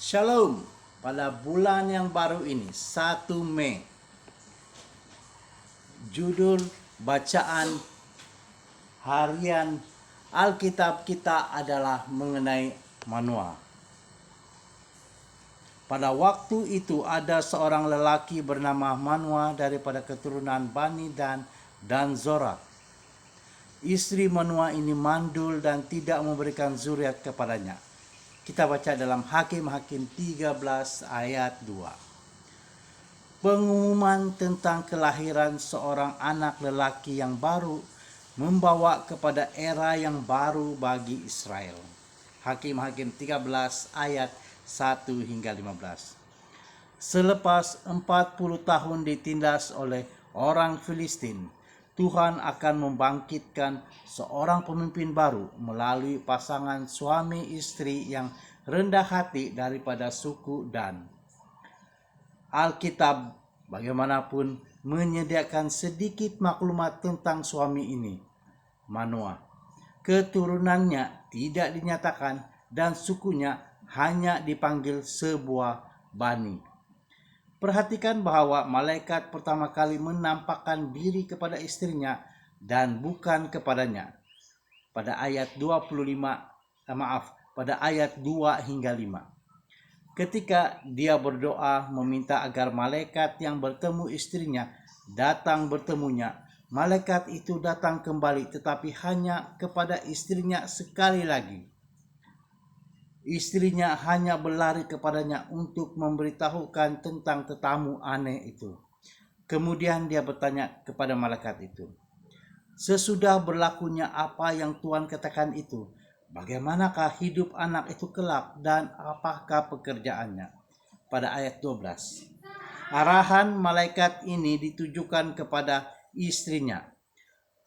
Shalom, pada bulan yang baru ini, 1 Mei, judul bacaan harian Alkitab kita adalah mengenai Manoa. Pada waktu itu ada seorang lelaki bernama Manoa daripada keturunan Bani dan Zora. Istri Manoa ini mandul dan tidak memberikan zuriat kepadanya. Kita baca dalam Hakim-Hakim 13 ayat 2. Pengumuman tentang kelahiran seorang anak lelaki yang baru membawa kepada era yang baru bagi Israel. Hakim-Hakim 13 ayat 1 hingga 15. Selepas 40 tahun ditindas oleh orang Filistin, Tuhan akan membangkitkan seorang pemimpin baru melalui pasangan suami istri yang rendah hati daripada suku Dan. Alkitab bagaimanapun menyediakan sedikit maklumat tentang suami ini, Manoa. Keturunannya tidak dinyatakan dan sukunya hanya dipanggil sebuah bani. Perhatikan bahwa malaikat pertama kali menampakkan diri kepada istrinya dan bukan kepadanya. Pada ayat 2 hingga 5. Ketika dia berdoa meminta agar malaikat yang bertemu istrinya datang bertemunya, malaikat itu datang kembali tetapi hanya kepada istrinya sekali lagi. Istrinya hanya berlari kepadanya untuk memberitahukan tentang tetamu aneh itu. Kemudian dia bertanya kepada malaikat itu, "Sesudah berlakunya apa yang Tuhan katakan itu, bagaimanakah hidup anak itu kelak dan apakah pekerjaannya?" Pada ayat 12. Arahan malaikat ini ditujukan kepada istrinya.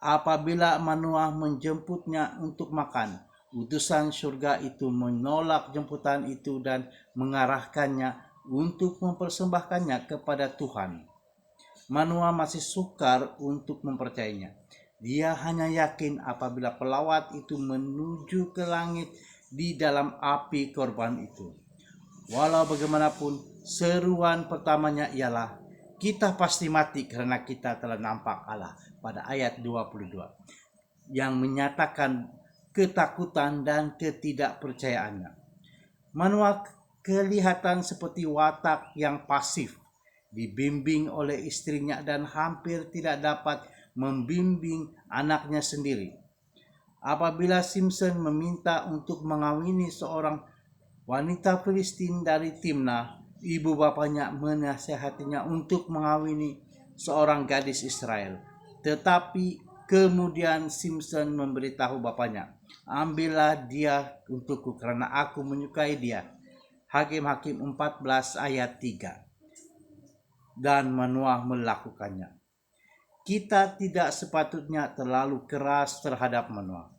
Apabila Manoa menjemputnya untuk makan, utusan surga itu menolak jemputan itu dan mengarahkannya untuk mempersembahkannya kepada Tuhan. Manoa masih sukar untuk mempercayainya. Dia hanya yakin apabila pelawat itu menuju ke langit di dalam api korban itu. Walau bagaimanapun, seruan pertamanya ialah, "Kita pasti mati karena kita telah nampak Allah." Pada ayat 22. Yang menyatakan ketakutan dan ketidakpercayaannya. Manoa kelihatan seperti watak yang pasif, dibimbing oleh istrinya dan hampir tidak dapat membimbing anaknya sendiri. Apabila Simpson meminta untuk mengawini seorang wanita Filistin dari Timna, ibu bapanya menasihatinya untuk mengawini seorang gadis Israel. Tetapi kemudian Simpson memberitahu bapanya, "Ambillah dia untukku karena aku menyukai dia." Hakim-Hakim 14 ayat 3. Dan Manoa melakukannya. Kita tidak sepatutnya terlalu keras terhadap Manoa.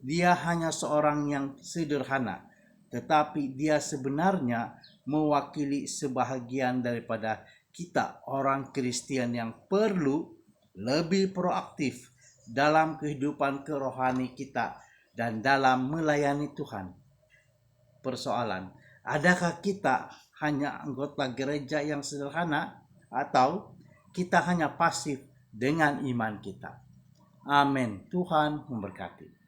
Dia hanya seorang yang sederhana, tetapi dia sebenarnya mewakili sebahagian daripada kita orang Kristen yang perlu lebih proaktif dalam kehidupan kerohani kita dan dalam melayani Tuhan. Persoalan, adakah kita hanya anggota gereja yang sederhana atau kita hanya pasif dengan iman kita? Amin. Tuhan memberkati.